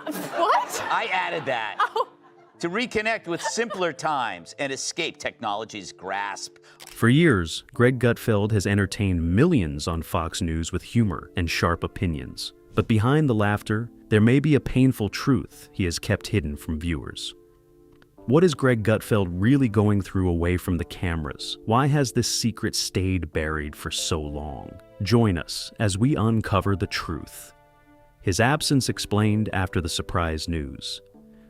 What? I added that. Oh. To reconnect with simpler times and escape technology's grasp. For years, Greg Gutfeld has entertained millions on Fox News with humor and sharp opinions. But behind the laughter, there may be a painful truth he has kept hidden from viewers. What is Greg Gutfeld really going through away from the cameras? Why has this secret stayed buried for so long? Join us as we uncover the truth. His absence explained after the surprise news.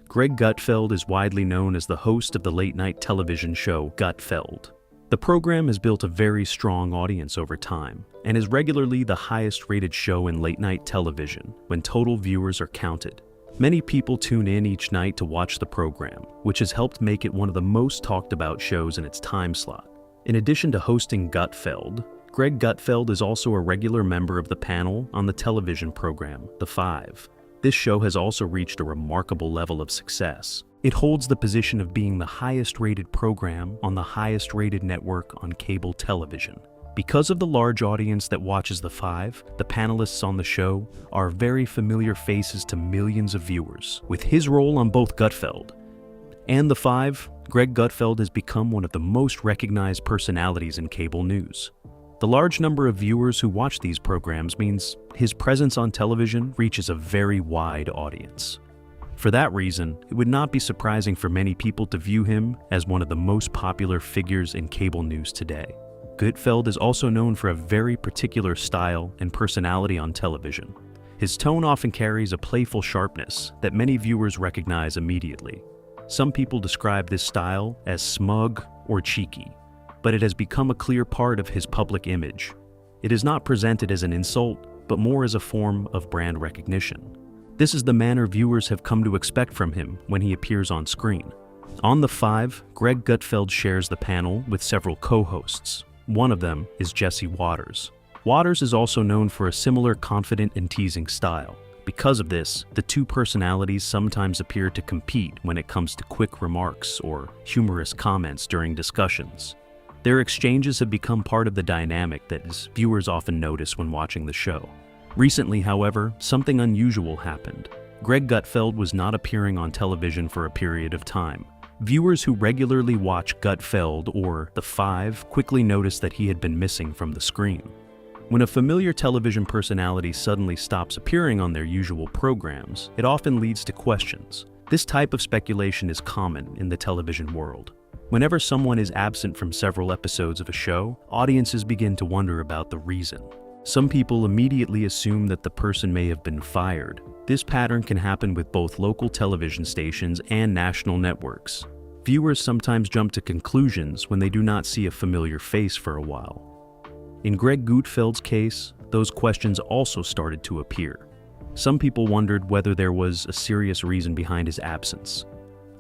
Greg Gutfeld is widely known as the host of the late-night television show Gutfeld. The program has built a very strong audience over time and is regularly the highest-rated show in late-night television when total viewers are counted. Many people tune in each night to watch the program, which has helped make it one of the most talked-about shows in its time slot. In addition to hosting Gutfeld, Greg Gutfeld is also a regular member of the panel on the television program, The Five. This show has also reached a remarkable level of success. It holds the position of being the highest-rated program on the highest-rated network on cable television. Because of the large audience that watches The Five, the panelists on the show are very familiar faces to millions of viewers. With his role on both Gutfeld and The Five, Greg Gutfeld has become one of the most recognized personalities in cable news. The large number of viewers who watch these programs means his presence on television reaches a very wide audience. For that reason, it would not be surprising for many people to view him as one of the most popular figures in cable news today. Gutfeld is also known for a very particular style and personality on television. His tone often carries a playful sharpness that many viewers recognize immediately. Some people describe this style as smug or cheeky, but it has become a clear part of his public image. It is not presented as an insult, but more as a form of brand recognition. This is the manner viewers have come to expect from him when he appears on screen. On The Five, Greg Gutfeld shares the panel with several co-hosts. One of them is Jesse Waters. Waters is also known for a similar confident and teasing style. Because of this, the two personalities sometimes appear to compete when it comes to quick remarks or humorous comments during discussions. Their exchanges have become part of the dynamic that viewers often notice when watching the show. Recently, however, something unusual happened. Greg Gutfeld was not appearing on television for a period of time. Viewers who regularly watch Gutfeld or The Five quickly noticed that he had been missing from the screen. When a familiar television personality suddenly stops appearing on their usual programs, it often leads to questions. This type of speculation is common in the television world. Whenever someone is absent from several episodes of a show, audiences begin to wonder about the reason. Some people immediately assume that the person may have been fired. This pattern can happen with both local television stations and national networks. Viewers sometimes jump to conclusions when they do not see a familiar face for a while. In Greg Gutfeld's case, those questions also started to appear. Some people wondered whether there was a serious reason behind his absence.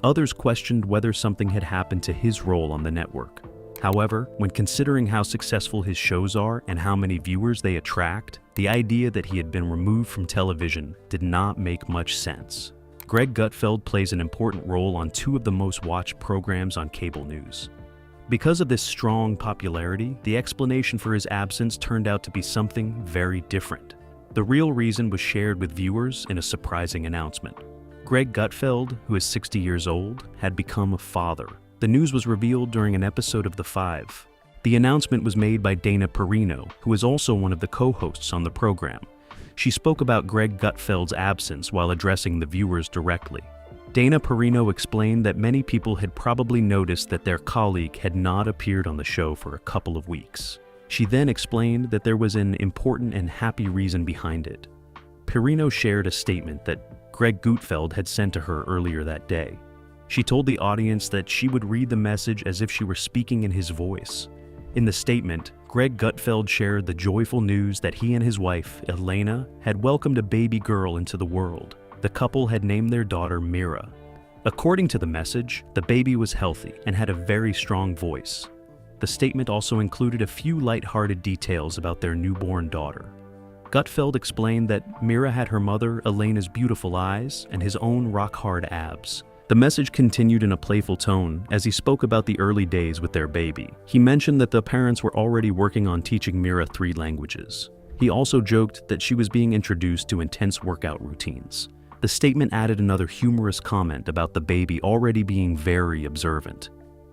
Others questioned whether something had happened to his role on the network. However, when considering how successful his shows are and how many viewers they attract, the idea that he had been removed from television did not make much sense. Greg Gutfeld plays an important role on two of the most watched programs on cable news. Because of this strong popularity, the explanation for his absence turned out to be something very different. The real reason was shared with viewers in a surprising announcement. Greg Gutfeld, who is 60 years old, had become a father. The news was revealed during an episode of The Five. The announcement was made by Dana Perino, who is also one of the co-hosts on the program. She spoke about Greg Gutfeld's absence while addressing the viewers directly. Dana Perino explained that many people had probably noticed that their colleague had not appeared on the show for a couple of weeks. She then explained that there was an important and happy reason behind it. Perino shared a statement that Greg Gutfeld had sent to her earlier that day. She told the audience that she would read the message as if she were speaking in his voice. In the statement, Greg Gutfeld shared the joyful news that he and his wife, Elena, had welcomed a baby girl into the world. The couple had named their daughter Mira. According to the message, the baby was healthy and had a very strong voice. The statement also included a few light-hearted details about their newborn daughter. Gutfeld explained that Mira had her mother, Elena's beautiful eyes, and his own rock-hard abs. The message continued in a playful tone as he spoke about the early days with their baby. He mentioned that the parents were already working on teaching Mira 3 languages. He also joked that she was being introduced to intense workout routines. The statement added another humorous comment about the baby already being very observant.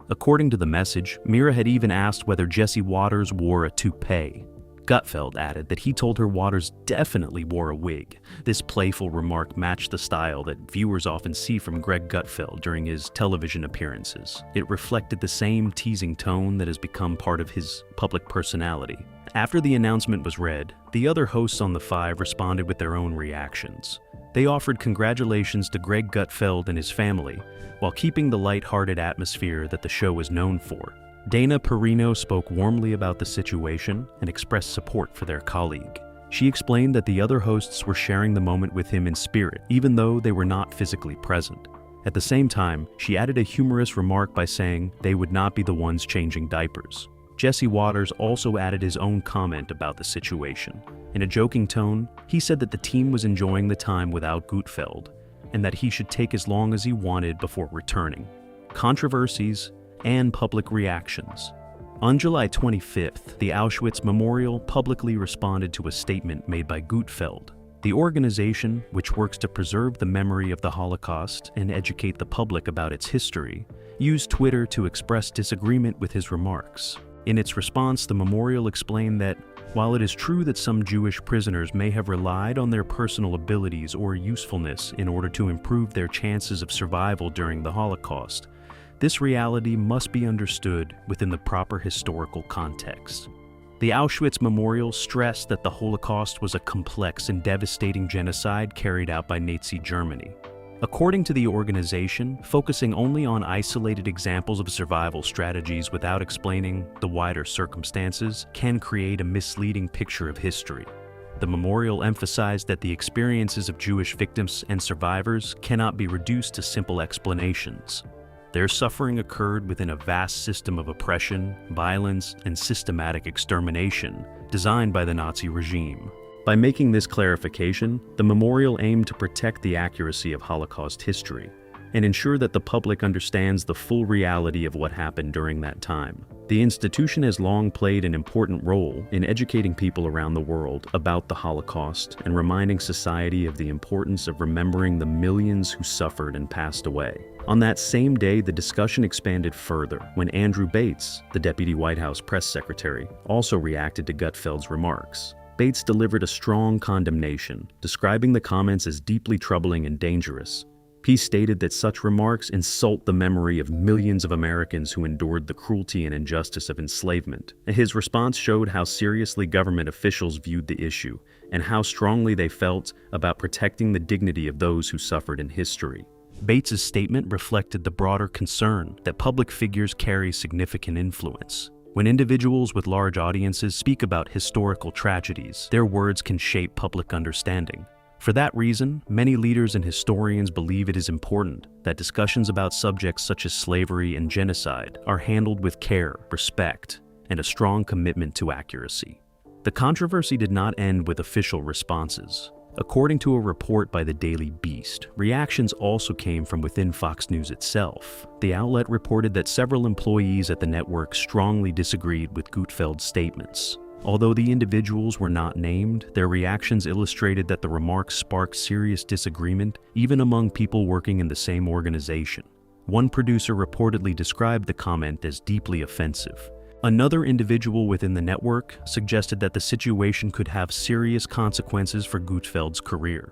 According to the message, Mira had even asked whether Jesse Waters wore a toupee. Gutfeld added that he told her Waters definitely wore a wig. This playful remark matched the style that viewers often see from Greg Gutfeld during his television appearances. It reflected the same teasing tone that has become part of his public personality. After the announcement was read, the other hosts on The Five responded with their own reactions. They offered congratulations to Greg Gutfeld and his family, while keeping the light-hearted atmosphere that the show is known for. Dana Perino spoke warmly about the situation and expressed support for their colleague. She explained that the other hosts were sharing the moment with him in spirit, even though they were not physically present. At the same time, she added a humorous remark by saying they would not be the ones changing diapers. Jesse Waters also added his own comment about the situation. In a joking tone, he said that the team was enjoying the time without Gutfeld, and that he should take as long as he wanted before returning. Controversies and public reactions. On July 25th, the Auschwitz Memorial publicly responded to a statement made by Gutfeld. The organization, which works to preserve the memory of the Holocaust and educate the public about its history, used Twitter to express disagreement with his remarks. In its response, the memorial explained that, while it is true that some Jewish prisoners may have relied on their personal abilities or usefulness in order to improve their chances of survival during the Holocaust, this reality must be understood within the proper historical context. The Auschwitz Memorial stressed that the Holocaust was a complex and devastating genocide carried out by Nazi Germany. According to the organization, focusing only on isolated examples of survival strategies without explaining the wider circumstances can create a misleading picture of history. The memorial emphasized that the experiences of Jewish victims and survivors cannot be reduced to simple explanations. Their suffering occurred within a vast system of oppression, violence, and systematic extermination designed by the Nazi regime. By making this clarification, the memorial aimed to protect the accuracy of Holocaust history and ensure that the public understands the full reality of what happened during that time. The institution has long played an important role in educating people around the world about the Holocaust and reminding society of the importance of remembering the millions who suffered and passed away. On that same day, the discussion expanded further when Andrew Bates, the Deputy White House Press Secretary, also reacted to Gutfeld's remarks. Bates delivered a strong condemnation, describing the comments as deeply troubling and dangerous. He stated that such remarks insult the memory of millions of Americans who endured the cruelty and injustice of enslavement. His response showed how seriously government officials viewed the issue and how strongly they felt about protecting the dignity of those who suffered in history. Bates's statement reflected the broader concern that public figures carry significant influence. When individuals with large audiences speak about historical tragedies, their words can shape public understanding. For that reason, many leaders and historians believe it is important that discussions about subjects such as slavery and genocide are handled with care, respect, and a strong commitment to accuracy. The controversy did not end with official responses. According to a report by the Daily Beast, reactions also came from within Fox News itself. The outlet reported that several employees at the network strongly disagreed with Gutfeld's statements. Although the individuals were not named, their reactions illustrated that the remarks sparked serious disagreement even among people working in the same organization. One producer reportedly described the comment as deeply offensive. Another individual within the network suggested that the situation could have serious consequences for Gutfeld's career.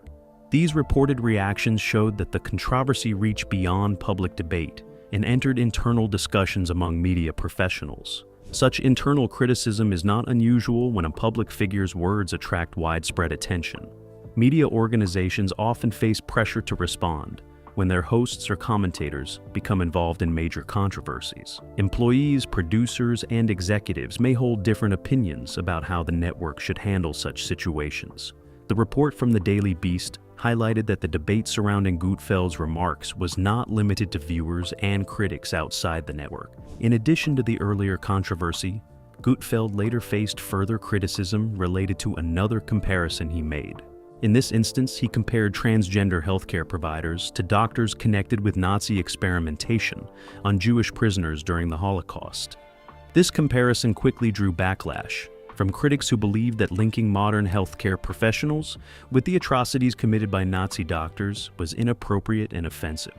These reported reactions showed that the controversy reached beyond public debate and entered internal discussions among media professionals. Such internal criticism is not unusual when a public figure's words attract widespread attention. Media organizations often face pressure to respond when their hosts or commentators become involved in major controversies. Employees, producers, and executives may hold different opinions about how the network should handle such situations. The report from the Daily Beast highlighted that the debate surrounding Gutfeld's remarks was not limited to viewers and critics outside the network. In addition to the earlier controversy, Gutfeld later faced further criticism related to another comparison he made. In this instance, he compared transgender healthcare providers to doctors connected with Nazi experimentation on Jewish prisoners during the Holocaust. This comparison quickly drew backlash from critics who believed that linking modern healthcare professionals with the atrocities committed by Nazi doctors was inappropriate and offensive.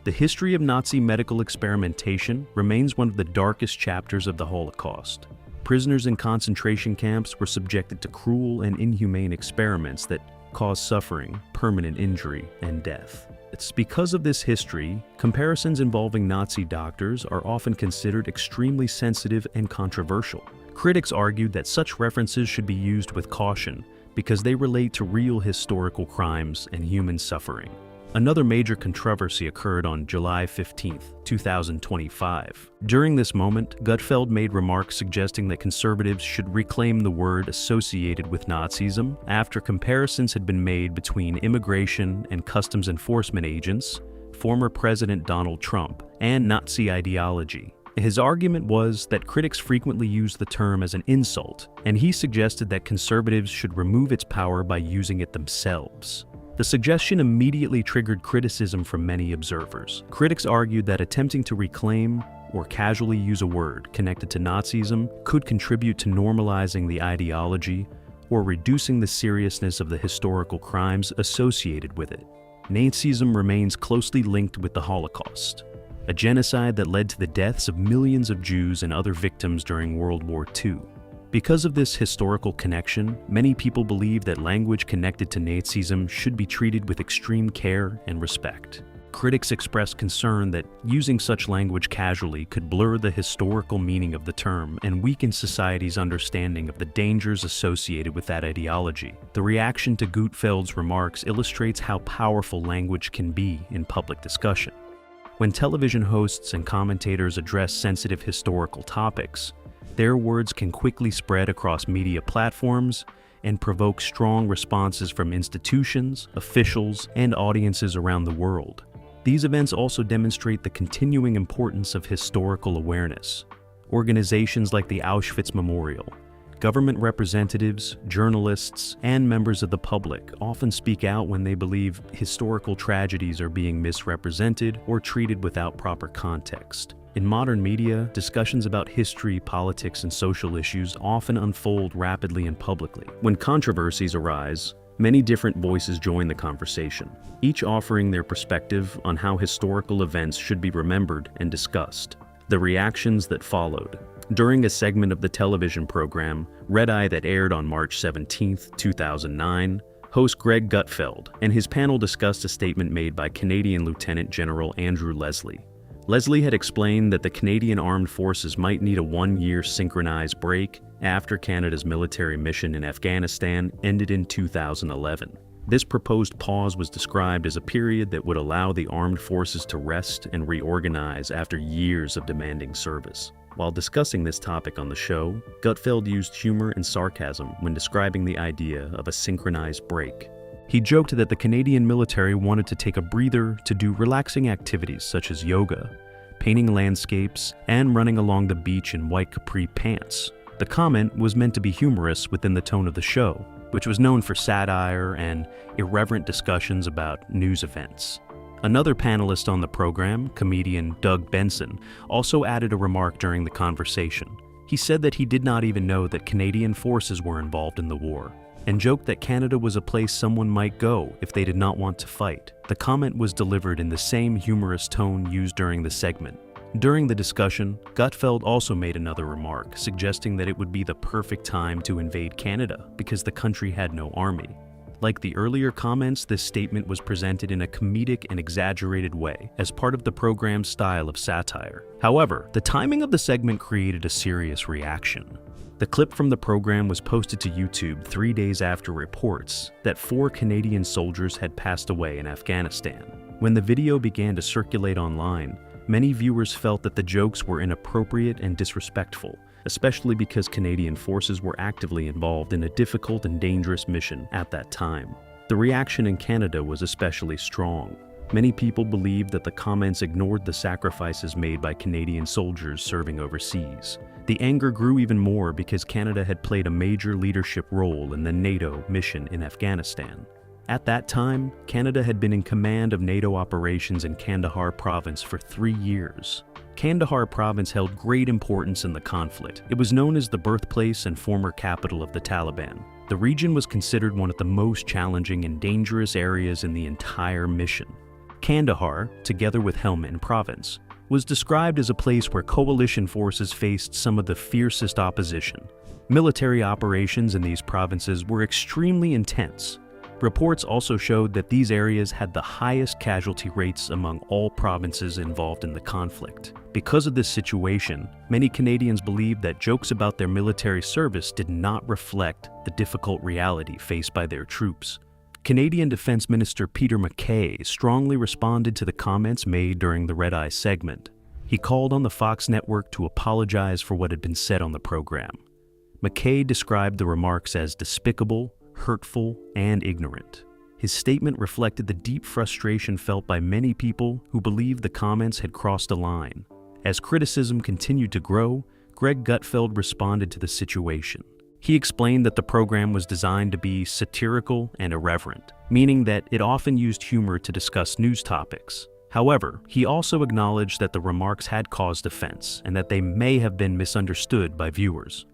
The history of Nazi medical experimentation remains one of the darkest chapters of the Holocaust. Prisoners in concentration camps were subjected to cruel and inhumane experiments that caused suffering, permanent injury, and death. It's because of this history, comparisons involving Nazi doctors are often considered extremely sensitive and controversial. Critics argued that such references should be used with caution because they relate to real historical crimes and human suffering. Another major controversy occurred on July 15, 2025. During this moment, Gutfeld made remarks suggesting that conservatives should reclaim the word associated with Nazism after comparisons had been made between immigration and customs enforcement agents, former President Donald Trump, and Nazi ideology. His argument was that critics frequently use the term as an insult, and he suggested that conservatives should remove its power by using it themselves. The suggestion immediately triggered criticism from many observers. Critics argued that attempting to reclaim or casually use a word connected to Nazism could contribute to normalizing the ideology or reducing the seriousness of the historical crimes associated with it. Nazism remains closely linked with the Holocaust, a genocide that led to the deaths of millions of Jews and other victims during World War II. Because of this historical connection, many people believe that language connected to Nazism should be treated with extreme care and respect. Critics expressed concern that using such language casually could blur the historical meaning of the term and weaken society's understanding of the dangers associated with that ideology. The reaction to Gutfeld's remarks illustrates how powerful language can be in public discussion. When television hosts and commentators address sensitive historical topics, their words can quickly spread across media platforms and provoke strong responses from institutions, officials, and audiences around the world. These events also demonstrate the continuing importance of historical awareness. Organizations like the Auschwitz Memorial, government representatives, journalists, and members of the public often speak out when they believe historical tragedies are being misrepresented or treated without proper context. In modern media, discussions about history, politics, and social issues often unfold rapidly and publicly. When controversies arise, many different voices join the conversation, each offering their perspective on how historical events should be remembered and discussed. The reactions that followed. During a segment of the television program Red Eye that aired on March 17, 2009, host Greg Gutfeld and his panel discussed a statement made by Canadian Lieutenant General Andrew Leslie. Leslie had explained that the Canadian Armed Forces might need a one-year synchronized break after Canada's military mission in Afghanistan ended in 2011. This proposed pause was described as a period that would allow the armed forces to rest and reorganize after years of demanding service. While discussing this topic on the show, Gutfeld used humor and sarcasm when describing the idea of a synchronized break. He joked that the Canadian military wanted to take a breather to do relaxing activities such as yoga, painting landscapes, and running along the beach in white capri pants. The comment was meant to be humorous within the tone of the show, which was known for satire and irreverent discussions about news events. Another panelist on the program, comedian Doug Benson, also added a remark during the conversation. He said that he did not even know that Canadian forces were involved in the war, and joked that Canada was a place someone might go if they did not want to fight. The comment was delivered in the same humorous tone used during the segment. During the discussion, Gutfeld also made another remark, suggesting that it would be the perfect time to invade Canada because the country had no army. Like the earlier comments, this statement was presented in a comedic and exaggerated way as part of the program's style of satire. However, the timing of the segment created a serious reaction. The clip from the program was posted to YouTube 3 days after reports that 4 Canadian soldiers had passed away in Afghanistan. When the video began to circulate online, many viewers felt that the jokes were inappropriate and disrespectful, especially because Canadian forces were actively involved in a difficult and dangerous mission at that time. The reaction in Canada was especially strong. Many people believed that the comments ignored the sacrifices made by Canadian soldiers serving overseas. The anger grew even more because Canada had played a major leadership role in the NATO mission in Afghanistan. At that time, Canada had been in command of NATO operations in Kandahar province for 3 years. Kandahar province held great importance in the conflict. It was known as the birthplace and former capital of the Taliban. The region was considered one of the most challenging and dangerous areas in the entire mission. Kandahar, together with Helmand province, was described as a place where coalition forces faced some of the fiercest opposition. Military operations in these provinces were extremely intense. Reports also showed that these areas had the highest casualty rates among all provinces involved in the conflict. Because of this situation, many Canadians believed that jokes about their military service did not reflect the difficult reality faced by their troops. Canadian Defense Minister Peter MacKay strongly responded to the comments made during the Red Eye segment. He called on the Fox network to apologize for what had been said on the program. MacKay described the remarks as despicable, hurtful, and ignorant. His statement reflected the deep frustration felt by many people who believed the comments had crossed a line. As criticism continued to grow, Greg Gutfeld responded to the situation. He explained that the program was designed to be satirical and irreverent, meaning that it often used humor to discuss news topics. However, he also acknowledged that the remarks had caused offense and that they may have been misunderstood by viewers.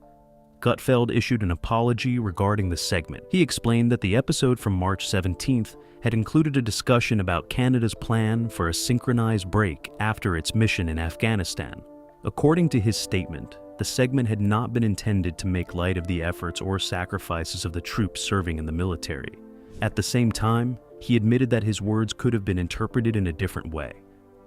Gutfeld issued an apology regarding the segment. He explained that the episode from March 17th had included a discussion about Canada's plan for a synchronized break after its mission in Afghanistan. According to his statement, the segment had not been intended to make light of the efforts or sacrifices of the troops serving in the military. At the same time, he admitted that his words could have been interpreted in a different way.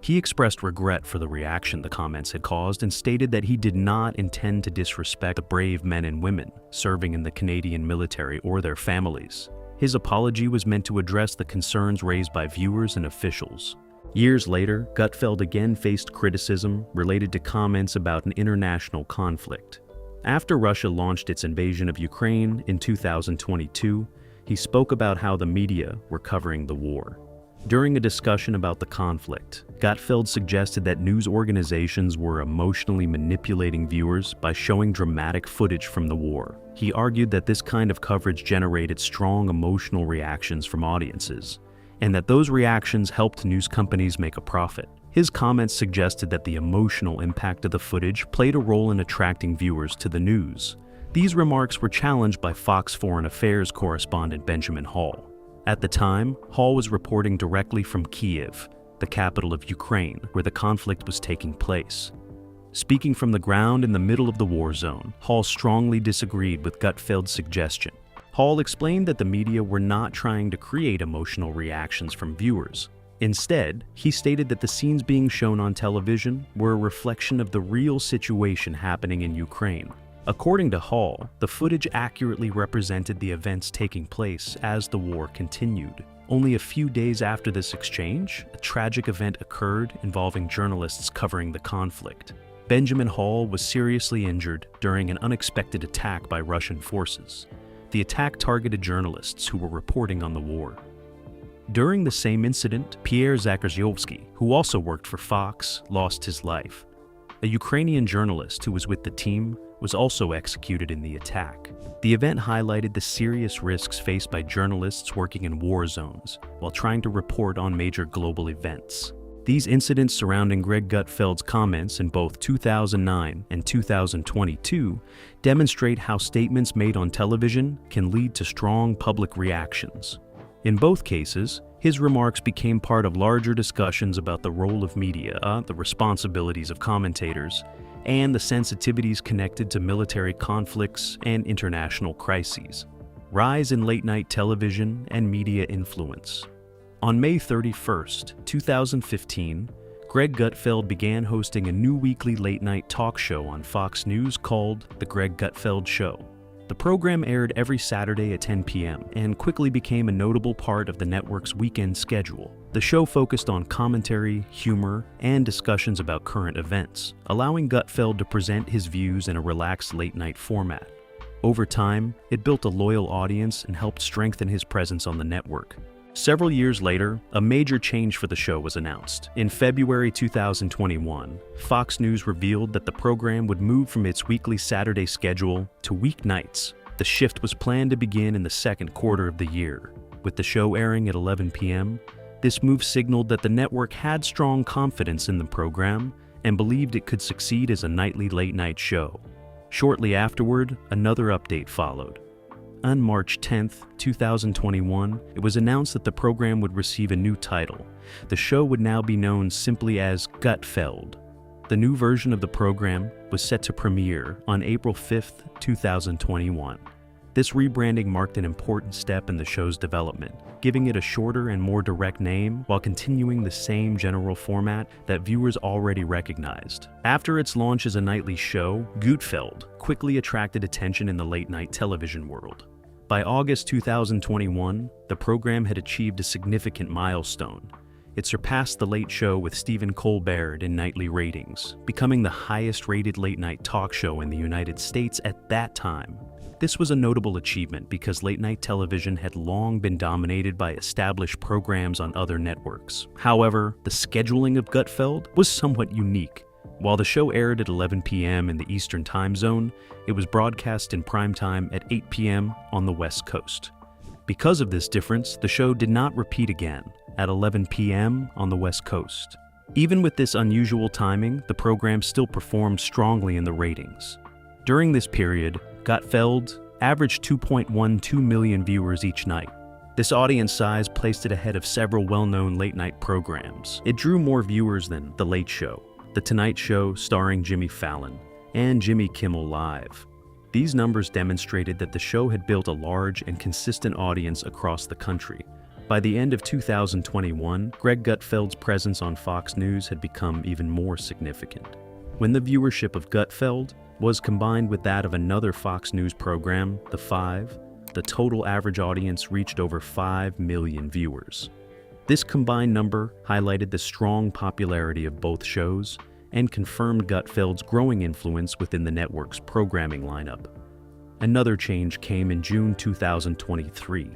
He expressed regret for the reaction the comments had caused and stated that he did not intend to disrespect the brave men and women serving in the Canadian military or their families. His apology was meant to address the concerns raised by viewers and officials. Years later, Gutfeld again faced criticism related to comments about an international conflict. After Russia launched its invasion of Ukraine in 2022, he spoke about how the media were covering the war. During a discussion about the conflict, Gutfeld suggested that news organizations were emotionally manipulating viewers by showing dramatic footage from the war. He argued that this kind of coverage generated strong emotional reactions from audiences, and that those reactions helped news companies make a profit. His comments suggested that the emotional impact of the footage played a role in attracting viewers to the news. These remarks were challenged by Fox Foreign Affairs correspondent Benjamin Hall. At the time, Hall was reporting directly from Kyiv, the capital of Ukraine, where the conflict was taking place. Speaking from the ground in the middle of the war zone, Hall strongly disagreed with Gutfeld's suggestion. Hall explained that the media were not trying to create emotional reactions from viewers. Instead, he stated that the scenes being shown on television were a reflection of the real situation happening in Ukraine. According to Hall, the footage accurately represented the events taking place as the war continued. Only a few days after this exchange, a tragic event occurred involving journalists covering the conflict. Benjamin Hall was seriously injured during an unexpected attack by Russian forces. The attack targeted journalists who were reporting on the war. During the same incident, Pierre Zakrzewski, who also worked for Fox, lost his life. A Ukrainian journalist who was with the team was also executed in the attack. The event highlighted the serious risks faced by journalists working in war zones while trying to report on major global events. These incidents surrounding Greg Gutfeld's comments in both 2009 and 2022 demonstrate how statements made on television can lead to strong public reactions. In both cases, his remarks became part of larger discussions about the role of media, the responsibilities of commentators, and the sensitivities connected to military conflicts and international crises. Rise in late-night television and media influence. On May 31st, 2015, Greg Gutfeld began hosting a new weekly late-night talk show on Fox News called The Greg Gutfeld Show. The program aired every Saturday at 10 p.m. and quickly became a notable part of the network's weekend schedule. The show focused on commentary, humor, and discussions about current events, allowing Gutfeld to present his views in a relaxed late-night format. Over time, it built a loyal audience and helped strengthen his presence on the network. Several years later, a major change for the show was announced. In February 2021, Fox News revealed that the program would move from its weekly Saturday schedule to weeknights. The shift was planned to begin in the second quarter of the year. With the show airing at 11 p.m., this move signaled that the network had strong confidence in the program and believed it could succeed as a nightly late-night show. Shortly afterward, another update followed. On March 10, 2021, it was announced that the program would receive a new title. The show would now be known simply as Gutfeld. The new version of the program was set to premiere on April 5, 2021. This rebranding marked an important step in the show's development, giving it a shorter and more direct name while continuing the same general format that viewers already recognized. After its launch as a nightly show, Gutfeld quickly attracted attention in the late-night television world. By August 2021, the program had achieved a significant milestone. It surpassed The Late Show with Stephen Colbert in nightly ratings, becoming the highest-rated late-night talk show in the United States at that time. This was a notable achievement because late-night television had long been dominated by established programs on other networks. However, the scheduling of Gutfeld was somewhat unique. While the show aired at 11 p.m. in the Eastern Time Zone, it was broadcast in primetime at 8 p.m. on the West Coast. Because of this difference, the show did not repeat again at 11 p.m. on the West Coast. Even with this unusual timing, the program still performed strongly in the ratings. During this period, Gutfeld averaged 2.12 million viewers each night. This audience size placed it ahead of several well-known late-night programs. It drew more viewers than The Late Show, The Tonight Show starring Jimmy Fallon, and Jimmy Kimmel Live. These numbers demonstrated that the show had built a large and consistent audience across the country. By the end of 2021, Greg Gutfeld's presence on Fox News had become even more significant. When the viewership of Gutfeld was combined with that of another Fox News program, The Five, the total average audience reached over 5 million viewers. This combined number highlighted the strong popularity of both shows and confirmed Gutfeld's growing influence within the network's programming lineup. Another change came in June 2023.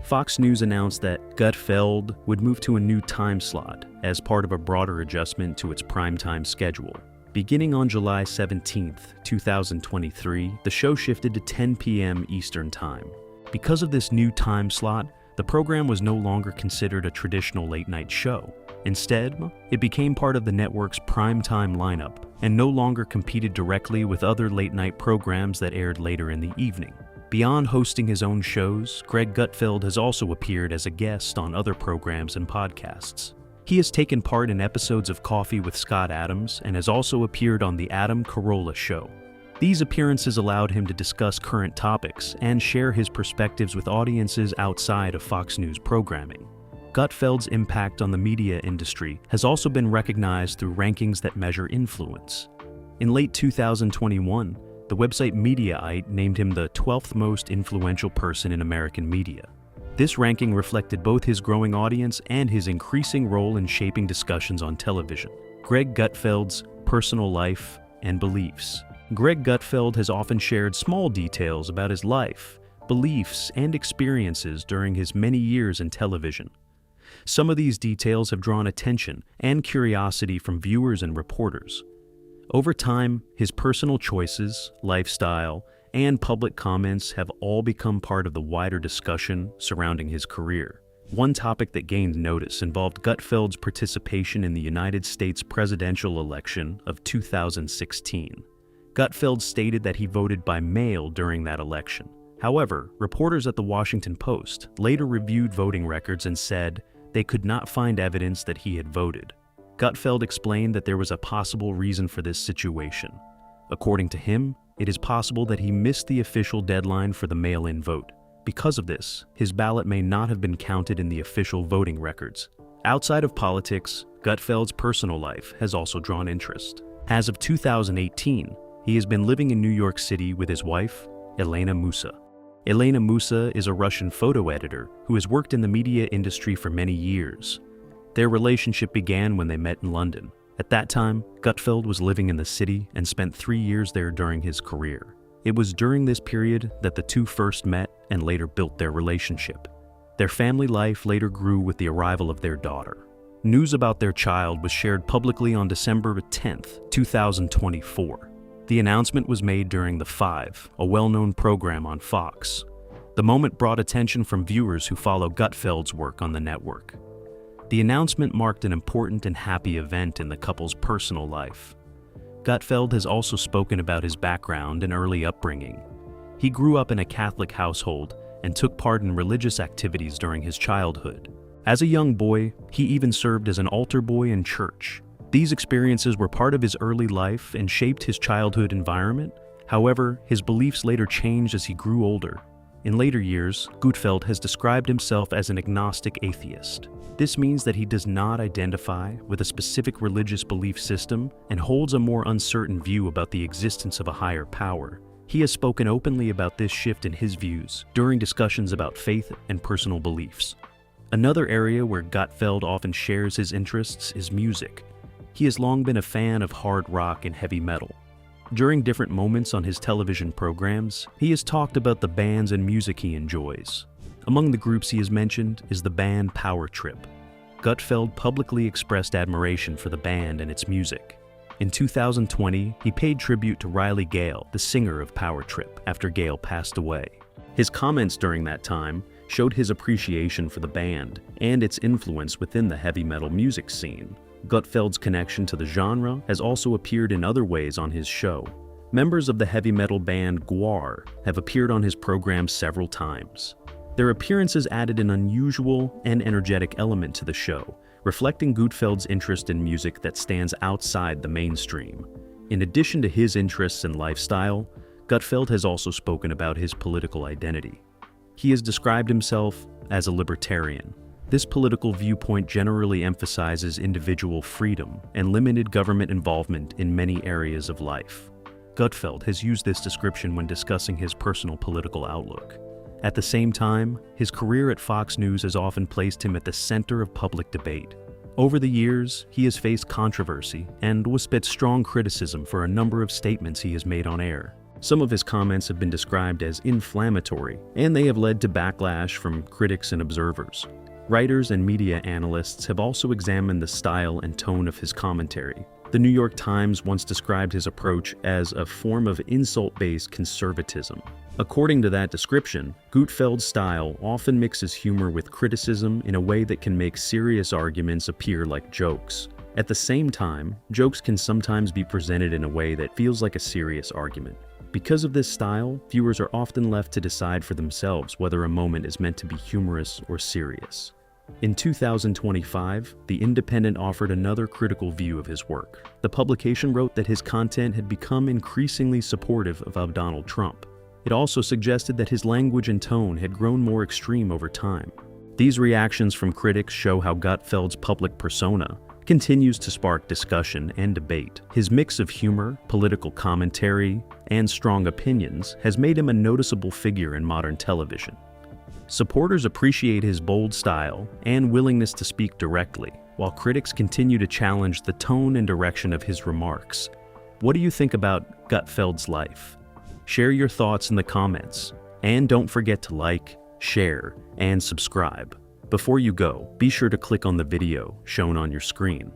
Fox News announced that Gutfeld would move to a new time slot as part of a broader adjustment to its primetime schedule. Beginning on July 17, 2023, the show shifted to 10 p.m. Eastern Time. Because of this new time slot, the program was no longer considered a traditional late-night show. Instead, it became part of the network's primetime lineup and no longer competed directly with other late-night programs that aired later in the evening. Beyond hosting his own shows, Greg Gutfeld has also appeared as a guest on other programs and podcasts. He has taken part in episodes of Coffee with Scott Adams and has also appeared on The Adam Carolla Show. These appearances allowed him to discuss current topics and share his perspectives with audiences outside of Fox News programming. Gutfeld's impact on the media industry has also been recognized through rankings that measure influence. In late 2021, the website Mediaite named him the 12th most influential person in American media. This ranking reflected both his growing audience and his increasing role in shaping discussions on television. Greg Gutfeld's personal life and beliefs. Greg Gutfeld has often shared small details about his life, beliefs, and experiences during his many years in television. Some of these details have drawn attention and curiosity from viewers and reporters. Over time, his personal choices, lifestyle, and public comments have all become part of the wider discussion surrounding his career. One topic that gained notice involved Gutfeld's participation in the United States presidential election of 2016. Gutfeld stated that he voted by mail during that election. However, reporters at the Washington Post later reviewed voting records and said they could not find evidence that he had voted. Gutfeld explained that there was a possible reason for this situation. According to him, it is possible that he missed the official deadline for the mail-in vote. Because of this, his ballot may not have been counted in the official voting records. Outside of politics, Gutfeld's personal life has also drawn interest. As of 2018, he has been living in New York City with his wife, Elena Musa. Elena Musa is a Russian photo editor who has worked in the media industry for many years. Their relationship began when they met in London. At that time, Gutfeld was living in the city and spent 3 years there during his career. It was during this period that the two first met and later built their relationship. Their family life later grew with the arrival of their daughter. News about their child was shared publicly on December 10, 2024. The announcement was made during The Five, a well-known program on Fox. The moment brought attention from viewers who follow Gutfeld's work on the network. The announcement marked an important and happy event in the couple's personal life. Gutfeld has also spoken about his background and early upbringing. He grew up in a Catholic household and took part in religious activities during his childhood. As a young boy, he even served as an altar boy in church. These experiences were part of his early life and shaped his childhood environment. However, his beliefs later changed as he grew older. In later years, Gutfeld has described himself as an agnostic atheist. This means that he does not identify with a specific religious belief system and holds a more uncertain view about the existence of a higher power. He has spoken openly about this shift in his views during discussions about faith and personal beliefs. Another area where Gutfeld often shares his interests is music. He has long been a fan of hard rock and heavy metal. During different moments on his television programs, he has talked about the bands and music he enjoys. Among the groups he has mentioned is the band Power Trip. Gutfeld publicly expressed admiration for the band and its music. In 2020, he paid tribute to Riley Gale, the singer of Power Trip, after Gale passed away. His comments during that time showed his appreciation for the band and its influence within the heavy metal music scene. Gutfeld's connection to the genre has also appeared in other ways on his show. Members of the heavy metal band Gwar have appeared on his program several times. Their appearances added an unusual and energetic element to the show, reflecting Gutfeld's interest in music that stands outside the mainstream. In addition to his interests and lifestyle, Gutfeld has also spoken about his political identity. He has described himself as a libertarian. This political viewpoint generally emphasizes individual freedom and limited government involvement in many areas of life. Gutfeld has used this description when discussing his personal political outlook. At the same time, his career at Fox News has often placed him at the center of public debate. Over the years, he has faced controversy and was spit strong criticism for a number of statements he has made on air. Some of his comments have been described as inflammatory, and they have led to backlash from critics and observers. Writers and media analysts have also examined the style and tone of his commentary. The New York Times once described his approach as a form of insult-based conservatism. According to that description, Gutfeld's style often mixes humor with criticism in a way that can make serious arguments appear like jokes. At the same time, jokes can sometimes be presented in a way that feels like a serious argument. Because of this style, viewers are often left to decide for themselves whether a moment is meant to be humorous or serious. In 2025, The Independent offered another critical view of his work. The publication wrote that his content had become increasingly supportive of Donald Trump. It also suggested that his language and tone had grown more extreme over time. These reactions from critics show how Gutfeld's public persona continues to spark discussion and debate. His mix of humor, political commentary, and strong opinions has made him a noticeable figure in modern television. Supporters appreciate his bold style and willingness to speak directly, while critics continue to challenge the tone and direction of his remarks. What do you think about Gutfeld's life? Share your thoughts in the comments, and don't forget to like, share, and subscribe. Before you go, be sure to click on the video shown on your screen.